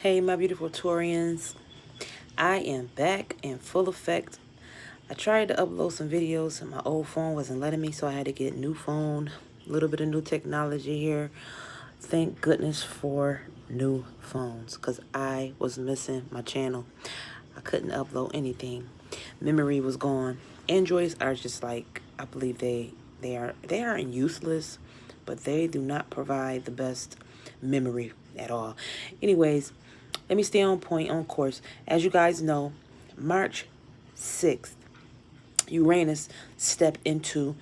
Hey, my beautiful Taurians. I am back in full effect. I tried to upload some videos and my old phone wasn't letting me, so I had to get a new phone. A little bit of new technology here. Thank goodness for new phones, because I was missing my channel. I couldn't upload anything. Memory was gone. Androids are just like, I believe they aren't useless, but they do not provide the best memory at all. Anyways, let me stay on point, on course. As you guys know, March 6th, Uranus stepped into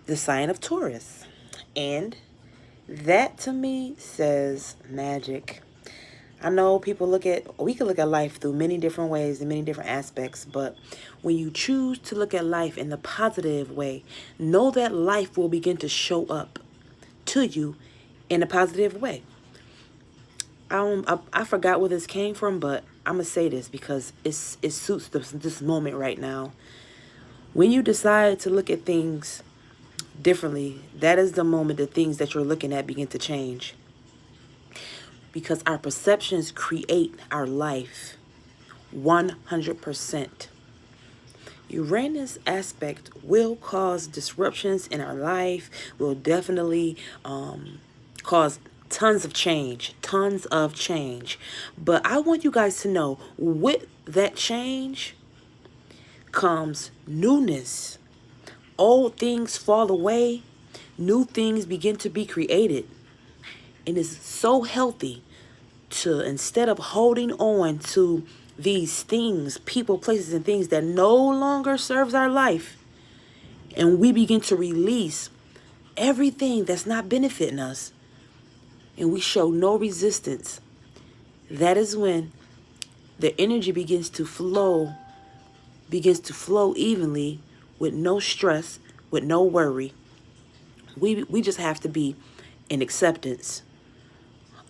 the sign of Taurus. And that to me says magic. I know we can look at life through many different ways and many different aspects, but when you choose to look at life in the positive way, know that life will begin to show up to you in a positive way. I forgot where this came from, but I'm going to say this because it suits this moment right now. When you decide to look at things differently, that is the moment the things that you're looking at begin to change. Because our perceptions create our life 100%. Uranus aspect will cause disruptions in our life, will definitely cause tons of change. But I want you guys to know, with that change comes newness. Old things fall away, new things begin to be created. And it's so healthy to, instead of holding on to these things, people, places, and things that no longer serves our life, and we begin to release everything that's not benefiting us, and we show no resistance, that is when the energy begins to flow evenly, with no stress, with no worry. We just have to be in acceptance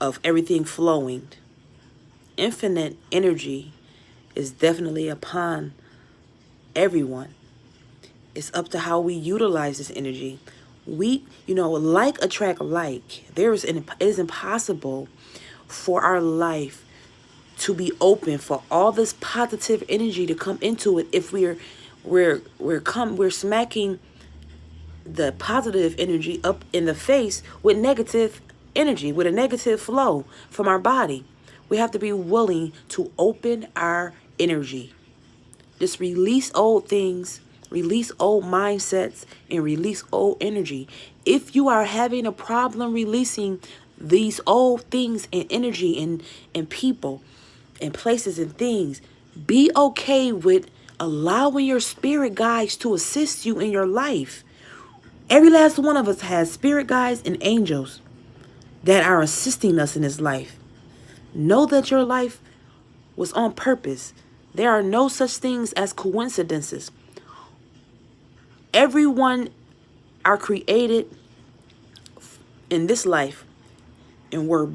of everything flowing. Infinite energy is definitely upon everyone. It's up to how we utilize this energy. Like attract like. It is impossible for our life to be open for all this positive energy to come into it if we're smacking the positive energy up in the face with negative energy, with a negative flow from our body. We have to be willing to open our energy. Just release old things, release old mindsets, and release old energy. If you are having a problem releasing these old things and energy and people and places and things, be okay with allowing your spirit guides to assist you in your life. Every last one of us has spirit guides and angels that are assisting us in this life. Know that your life was on purpose. There are no such things as coincidences. Everyone are created in this life, and we're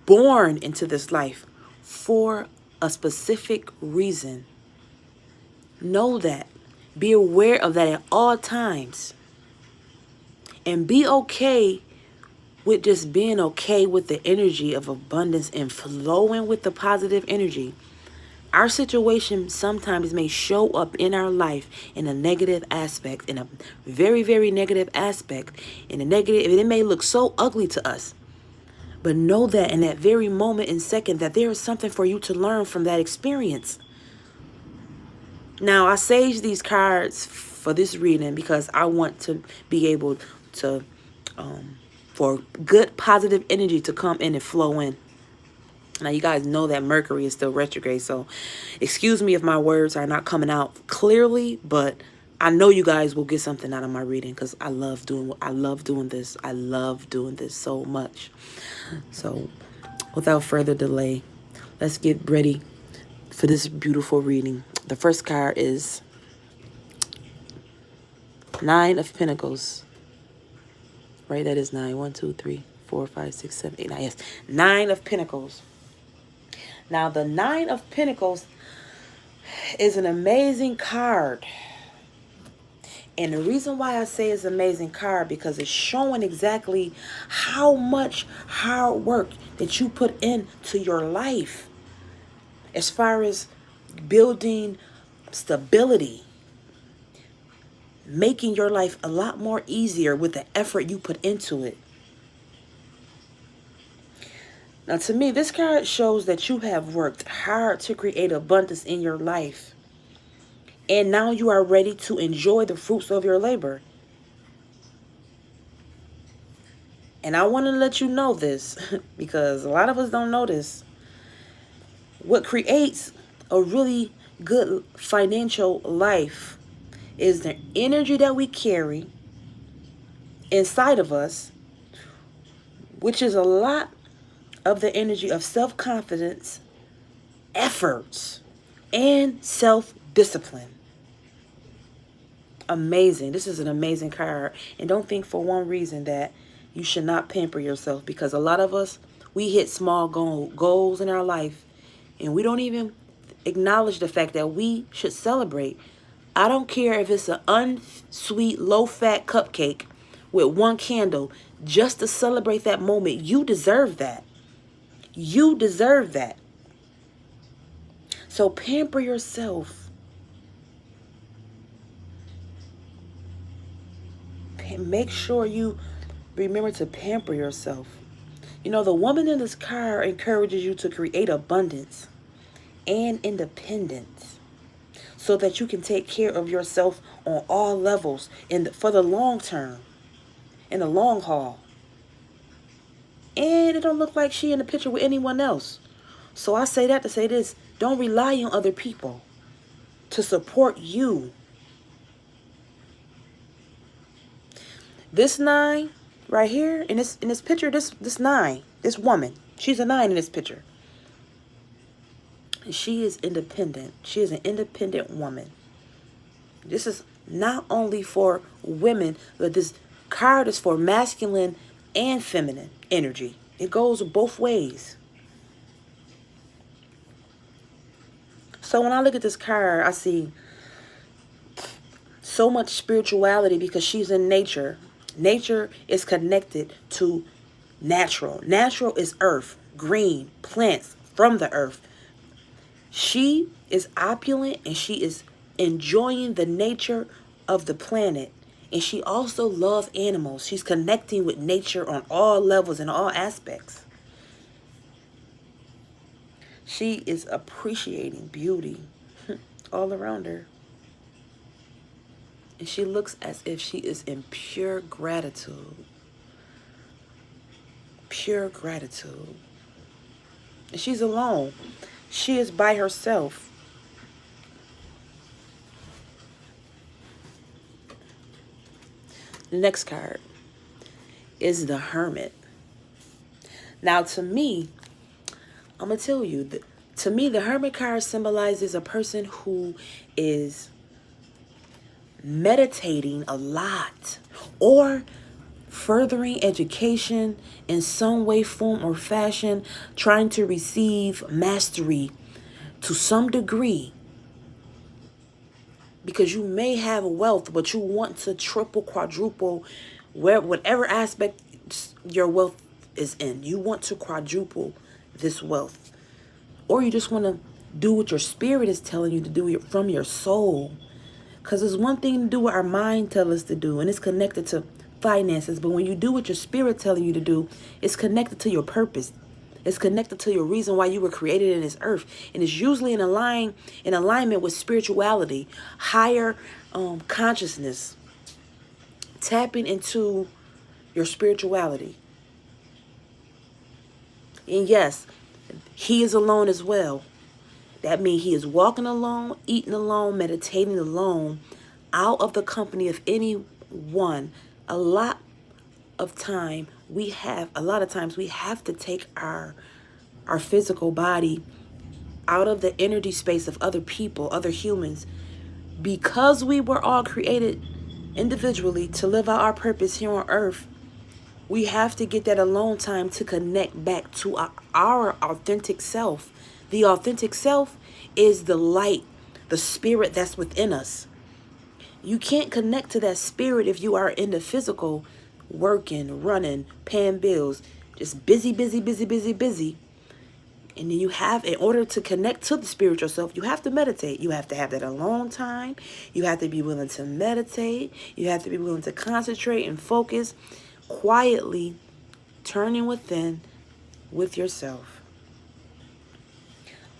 born into this life for a specific reason. Know that. Be aware of that at all times. And be okay with just being okay with the energy of abundance and flowing with the positive energy. Our situation sometimes may show up in our life in a negative aspect, in a very, very negative aspect, in a negative, it may look so ugly to us. But know that in that very moment and second that there is something for you to learn from that experience. Now, I sage these cards for this reading because I want to be able to, for good positive energy to come in and flow in. Now, you guys know that Mercury is still retrograde, so excuse me if my words are not coming out clearly, but I know you guys will get something out of my reading because I love doing this. I love doing this so much. So, without further delay, let's get ready for this beautiful reading. The first card is Nine of Pentacles. Right, that is 9. 1, 2, 3, 4, 5, 6, 7, 8, 9. Yes, 9 of Pentacles. Now, the 9 of Pentacles is an amazing card. And the reason why I say it's an amazing card, because it's showing exactly how much hard work that you put into your life as far as building stability, making your life a lot more easier with the effort you put into it. Now, to me, this card shows that you have worked hard to create abundance in your life. And now you are ready to enjoy the fruits of your labor. And I want to let you know this because a lot of us don't know this. What creates a really good financial life is the energy that we carry inside of us, which is a lot of the energy of self-confidence, efforts, and self-discipline. Amazing. This is an amazing card. And don't think for one reason that you should not pamper yourself, because a lot of us, we hit small goals in our life and we don't even acknowledge the fact that we should celebrate. I don't care if it's an unsweet, low-fat cupcake with one candle, just to celebrate that moment. You deserve that. You deserve that. So pamper yourself. Make sure you remember to pamper yourself. You know, the woman in this card encourages you to create abundance and independence so that you can take care of yourself on all levels for the long term, in the long haul. And it don't look like she in the picture with anyone else. So I say that to say this: don't rely on other people to support you. This 9 right here in this picture, this 9, this woman, she's a 9 in this picture. And she is independent. She is an independent woman. This is not only for women, but this card is for masculine and feminine energy. It goes both ways. So when I look at this card, I see so much spirituality because she's in nature. Nature is connected to natural. Natural is earth, green, plants from the earth. She is opulent and she is enjoying the nature of the planet. And she also loves animals. She's connecting with nature on all levels and all aspects. She is appreciating beauty all around her. And she looks as if she is in pure gratitude. Pure gratitude. And she's alone. She is by herself. The next card is the Hermit. Now, to me, I'm going to tell you, to me, the Hermit card symbolizes a person who is meditating a lot or furthering education in some way, form, or fashion, trying to receive mastery to some degree. Because you may have wealth, but you want to triple, quadruple, whatever aspect your wealth is in. You want to quadruple this wealth. Or you just want to do what your spirit is telling you to do from your soul. Because there's one thing to do what our mind tells us to do, and it's connected to finances. But when you do what your spirit telling you to do, it's connected to your purpose. It's connected to your reason why you were created in this earth. And it's usually in alignment with spirituality, higher consciousness, tapping into your spirituality. And yes, he is alone as well. That means he is walking alone, eating alone, meditating alone, out of the company of anyone. A lot of times we have to take our physical body out of the energy space of other people, other humans, because we were all created individually to live out our purpose here on earth. We have to get that alone time to connect back to our authentic self. The authentic self is the light, the spirit that's within us. You can't connect to that spirit if you are in the physical, working, running, paying bills, just busy, busy, busy, busy, busy. And then you have, in order to connect to the spiritual self, you have to meditate. You have to have that alone time. You have to be willing to meditate. You have to be willing to concentrate and focus quietly, turning within with yourself.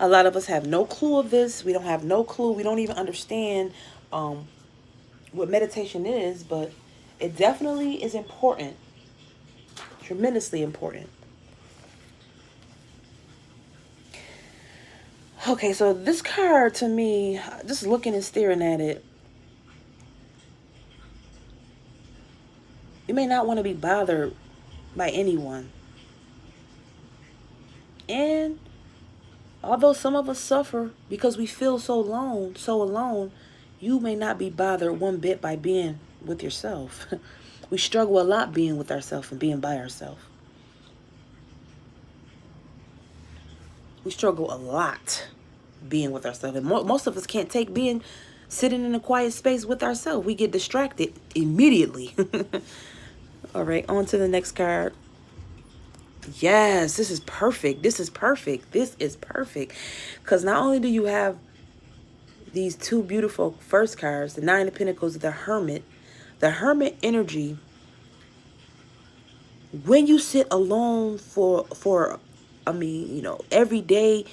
A lot of us have no clue of this. We don't have no clue. We don't even understand what meditation is, but it definitely is important, tremendously important. Okay, so this card to me, just looking and staring at it, you may not want to be bothered by anyone. And although some of us suffer because we feel so alone, you may not be bothered one bit by being with yourself. We struggle a lot being with ourselves and being by ourselves. We struggle a lot being with ourselves. And most of us can't take being sitting in a quiet space with ourselves. We get distracted immediately. All right, on to the next card. Yes, this is perfect. This is perfect. This is perfect. Because not only do you have these two beautiful first cards, the Nine of Pentacles, the Hermit energy, when you sit alone for every day,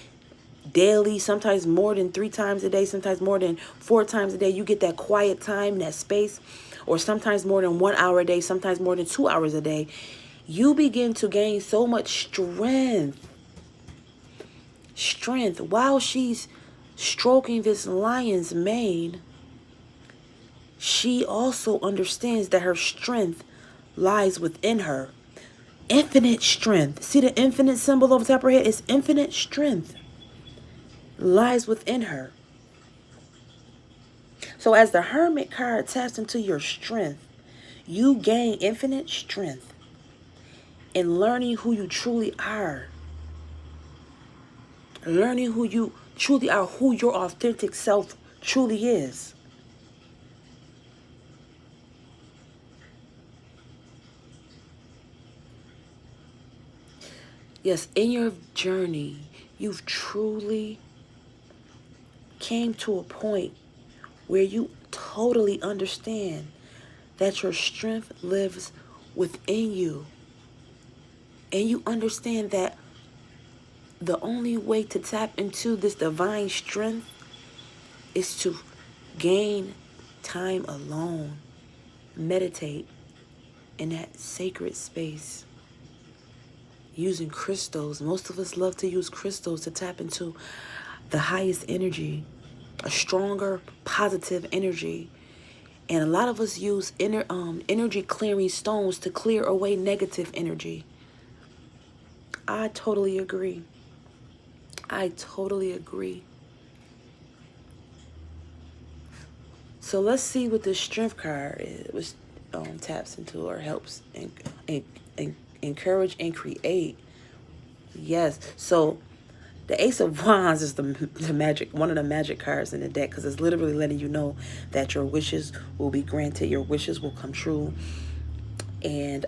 daily, sometimes more than 3 times a day, sometimes more than 4 times a day, you get that quiet time, that space, or sometimes more than 1 hour a day, sometimes more than 2 hours a day, you begin to gain so much strength while she's stroking this lion's mane. She also understands that her strength lies within her. Infinite strength. See the infinite symbol over top of her head? It's infinite strength lies within her. So as the Hermit card taps into your strength, you gain infinite strength in learning who you truly are. Learning who you truly are, who your authentic self truly is. Yes, in your journey, you've truly came to a point where you totally understand that your strength lives within you. And you understand that the only way to tap into this divine strength is to gain time alone, meditate in that sacred space, using crystals. Most of us love to use crystals to tap into the highest energy, a stronger, positive energy. And a lot of us use energy clearing stones to clear away negative energy. I totally agree. I totally agree. So let's see what the Strength card is, which taps into or helps encourage and create. Yes. So the Ace of Wands is the magic, one of the magic cards in the deck, because it's literally letting you know that your wishes will be granted, your wishes will come true, and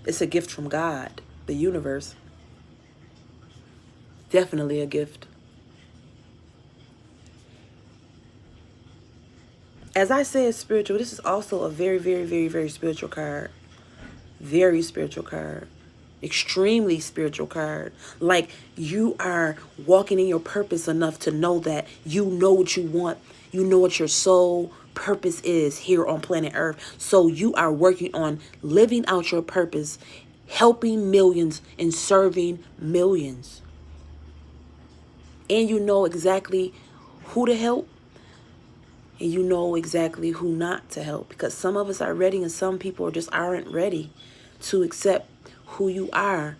it's a gift from God, the universe. Definitely a gift. As I said, spiritual, this is also a very, very, very, very spiritual card. Very spiritual card. Extremely spiritual card. Like you are walking in your purpose enough to know that you know what you want. You know what your soul purpose is here on planet Earth. So you are working on living out your purpose, helping millions and serving millions. And you know exactly who to help. And you know exactly who not to help. Because some of us are ready and some people just aren't ready to accept who you are,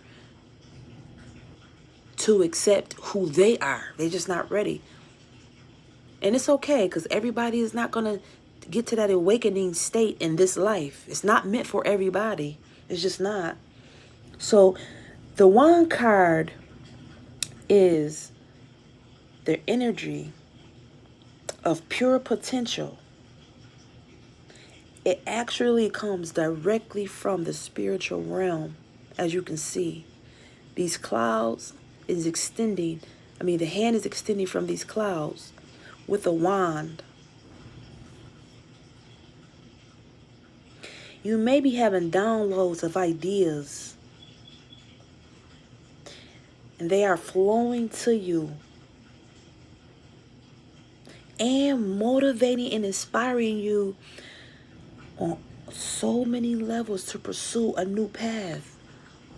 to accept who they are. They're just not ready. And it's okay, because everybody is not going to get to that awakening state in this life. It's not meant for everybody. It's just not. So the Wand card is the energy of pure potential. It actually comes directly from the spiritual realm, as you can see. These clouds is extending, the hand is extending from these clouds with a wand. You may be having downloads of ideas, and they are flowing to you and motivating and inspiring you on so many levels to pursue a new path.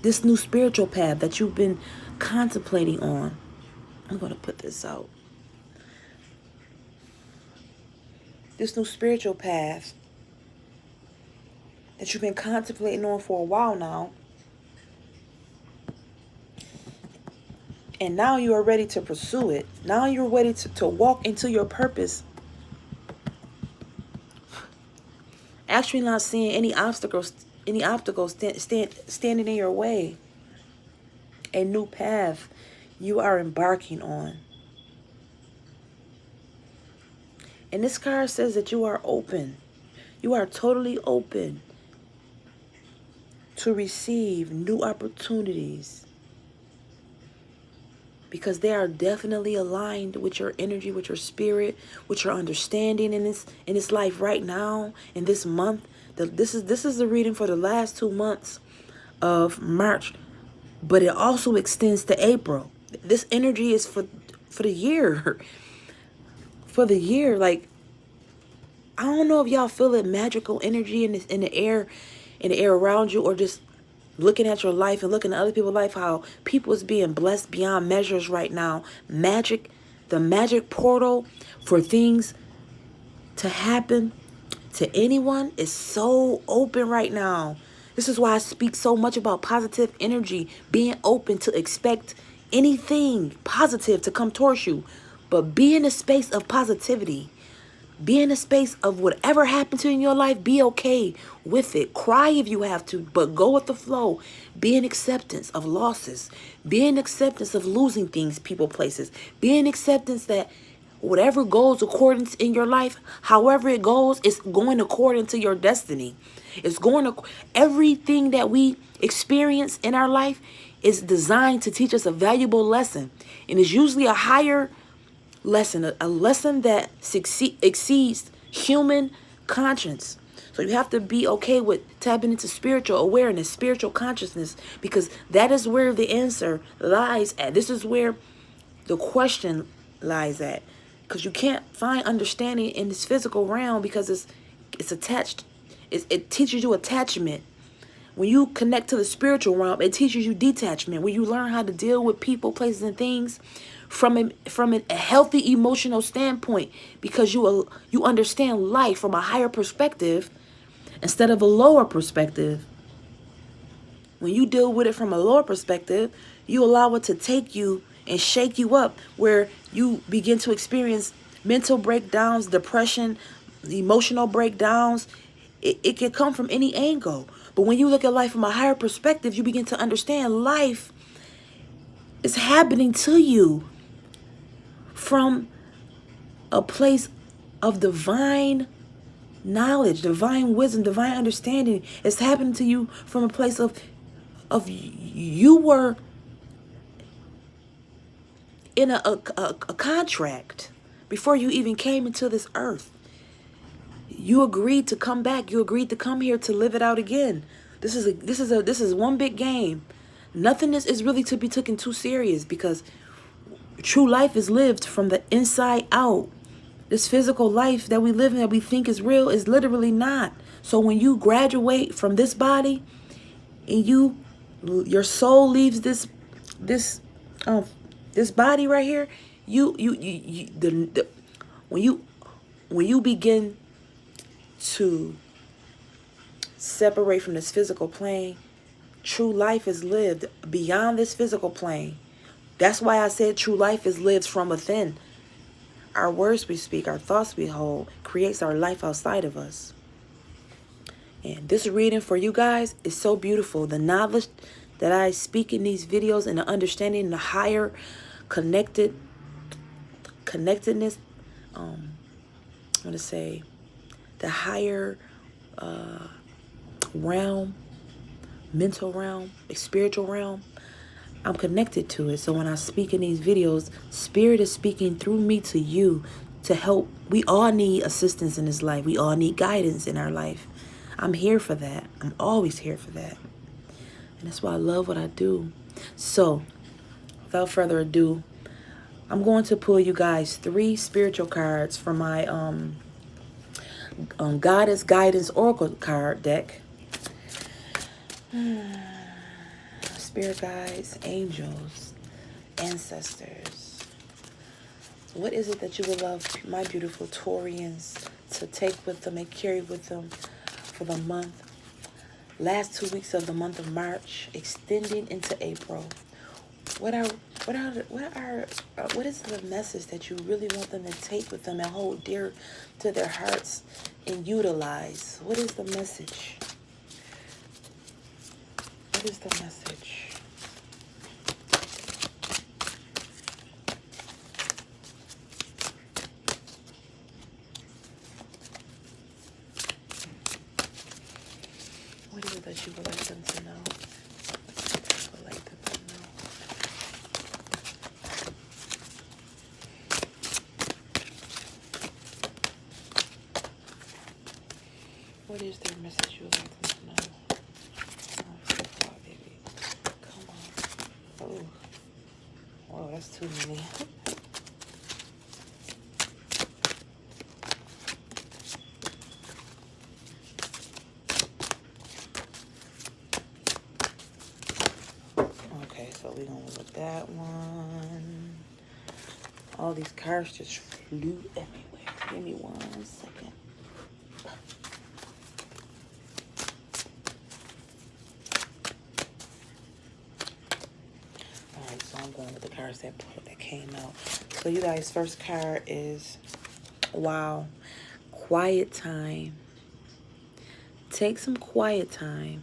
This new spiritual path that you've been contemplating on. I'm going to put this out. This new spiritual path that you've been contemplating on for a while now. And now you are ready to pursue it. Now you're ready to walk into your purpose. Actually not seeing any obstacles standing in your way. A new path you are embarking on. And this card says that you are open. You are totally open to receive new opportunities, because they are definitely aligned with your energy, with your spirit, with your understanding in this life right now, in this month. This is the reading for the last 2 months of March, but it also extends to April. This energy is for the year. For the year. Like, I don't know if y'all feel that magical energy in the air around you, or just looking at your life and looking at other people's life, how people is being blessed beyond measures right now. The magic portal for things to happen to anyone is so open right now. This is why I speak so much about positive energy, being open to expect anything positive to come towards you. But be in a space of positivity. Be in a space of whatever happened to you in your life, be okay with it. Cry if you have to, but go with the flow. Be in acceptance of losses. Be in acceptance of losing things, people, places. Be in acceptance that whatever goes according in your life, however it goes, it's going according to your destiny. It's going to, everything that we experience in our life is designed to teach us a valuable lesson. And it's usually a higher lesson, a lesson that exceeds human conscience. So you have to be okay with tapping into spiritual awareness, spiritual consciousness, because that is where the answer lies at. This is where the question lies at, because you can't find understanding in this physical realm, because it's attached. It teaches you attachment. When you connect to the spiritual realm, it teaches you detachment. When you learn how to deal with people, places, and things from a healthy emotional standpoint, because you understand life from a higher perspective instead of a lower perspective. When you deal with it from a lower perspective, you allow it to take you and shake you up, where you begin to experience mental breakdowns, depression, emotional breakdowns. It can come from any angle. But when you look at life from a higher perspective, you begin to understand life is happening to you from a place of divine knowledge, divine wisdom, divine understanding. It's happening to you from a place of you were in a contract before you even came into this earth. You agreed to come back. You agreed to come here to live it out again. This is one big game. Nothing is really to be taken too serious, because true life is lived from the inside out. This physical life that we live in, that we think is real, is literally not. So when you graduate from this body and your soul leaves this body right here, when you begin to separate from this physical plane, true life is lived beyond this physical plane. That's why I said true life is lived from within. Our words we speak, our thoughts we hold, creates our life outside of us. And this reading for you guys is so beautiful. The knowledge that I speak in these videos, and the understanding, the higher connectedness, I want to say the higher realm, mental realm, spiritual realm. I'm connected to it. So when I speak in these videos, Spirit is speaking through me to you to help. We all need assistance in this life. We all need guidance in our life. I'm here for that. I'm always here for that. And that's why I love what I do. So without further ado, I'm going to pull you guys 3 spiritual cards from my Goddess Guidance Oracle card deck. Spirit guides, angels, ancestors. What is it that you would love my beautiful Taurians to take with them and carry with them for the month? Last 2 weeks of the month of March, extending into April. What is the message that you really want them to take with them and hold dear to their hearts and utilize? What is the message? What is the message? What is it that you would like them to know? Would like them to know? What is their message you would like them to know? Oh, baby. Come on. Oh. Whoa, that's too many. Okay, so we're going with that one. All these cards just flew everywhere. Give me 1 second. Alright, so I'm going with the cards that came out. So you guys, first card is, wow, quiet time. Take some quiet time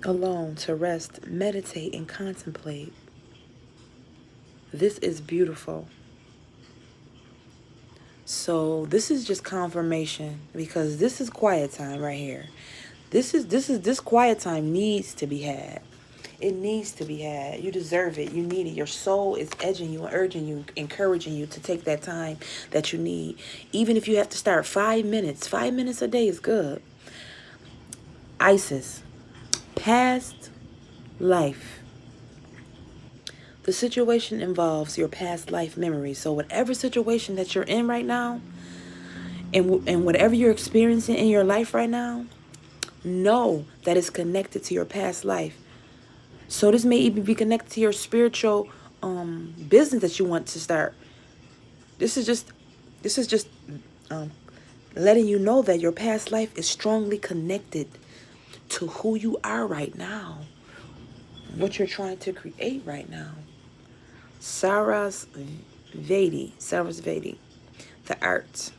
alone to rest, meditate, and contemplate. This is beautiful. So this is just confirmation, because this is quiet time right here. This quiet time needs to be had. It needs to be had. You deserve it. You need it. Your soul is edging you, urging you, encouraging you to take that time that you need. Even if you have to start 5 minutes. 5 minutes a day is good. Isis. Past life. The situation involves your past life memory. So whatever situation that you're in right now, and whatever you're experiencing in your life right now, know that it's connected to your past life. So this may even be connected to your spiritual business that you want to start. This is just letting you know that your past life is strongly connected to who you are right now, what you're trying to create right now. Sarasvati, the arts.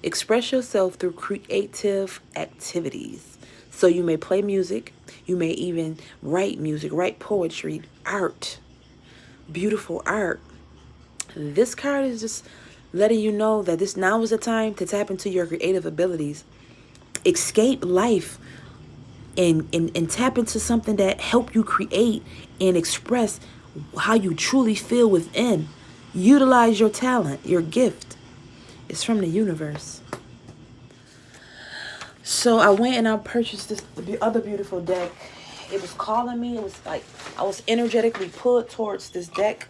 Express yourself through creative activities. So you may play music, you may even write music, write poetry, art, beautiful art. This card is just letting you know that this now is the time to tap into your creative abilities. Escape life and tap into something that help you create and express how you truly feel within. Utilize your talent, your gift. It's from the universe. So I went and I purchased this other beautiful deck. It was calling me. It was like I was energetically pulled towards this deck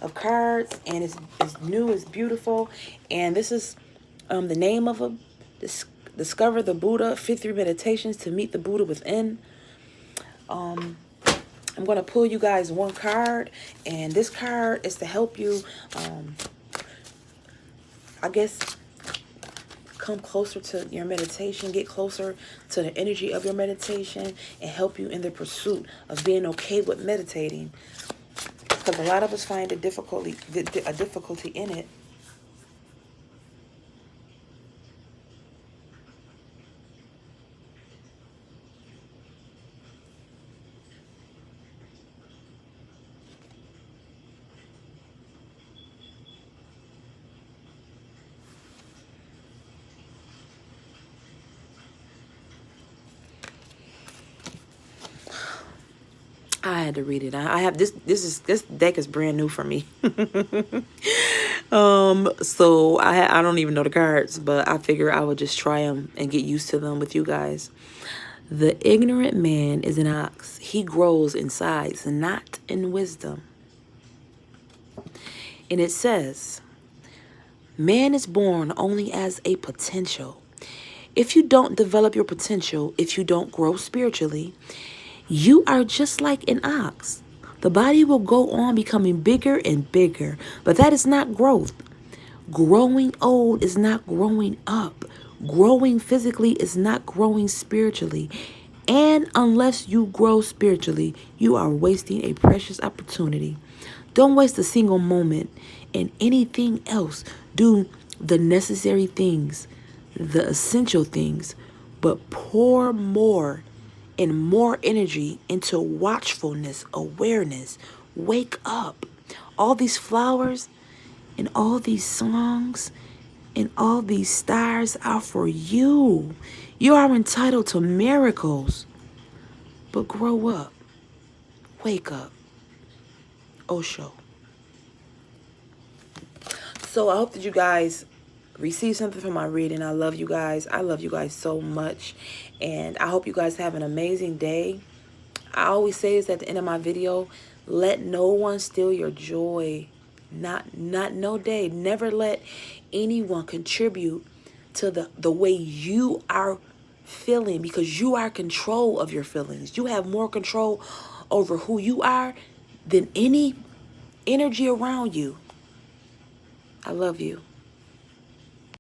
of cards, and it's new, it's beautiful. And this is the name of a Discover the Buddha, 53 Meditations to Meet the Buddha Within. I'm going to pull you guys 1 card, and this card is to help you, I guess, come closer to your meditation, get closer to the energy of your meditation, and help you in the pursuit of being okay with meditating. Because a lot of us find a difficulty in it. I had to read it. I have this deck is brand new for me. So I don't even know the cards, but I figure I would just try them and get used to them with you guys. The ignorant man is an ox. He grows in size, not in wisdom. And it says, man is born only as a potential. If you don't develop your potential, if you don't grow spiritually, you are just like an ox. The body will go on becoming bigger and bigger, but that is not growth. Growing old is not growing up. Growing physically is not growing spiritually. And unless you grow spiritually, you are wasting a precious opportunity. Don't waste a single moment in anything else. Do the necessary things, the essential things, but pour more and more energy into watchfulness, awareness. Wake up. All these flowers and all these songs and all these stars are for you. You are entitled to miracles. But grow up. Wake up. Osho. So I hope that you guys receive something from my reading. I love you guys. I love you guys so much. And I hope you guys have an amazing day. I always say this at the end of my video. Let no one steal your joy. Not no day. Never let anyone contribute to the way you are feeling, because you are in control of your feelings. You have more control over who you are than any energy around you. I love you.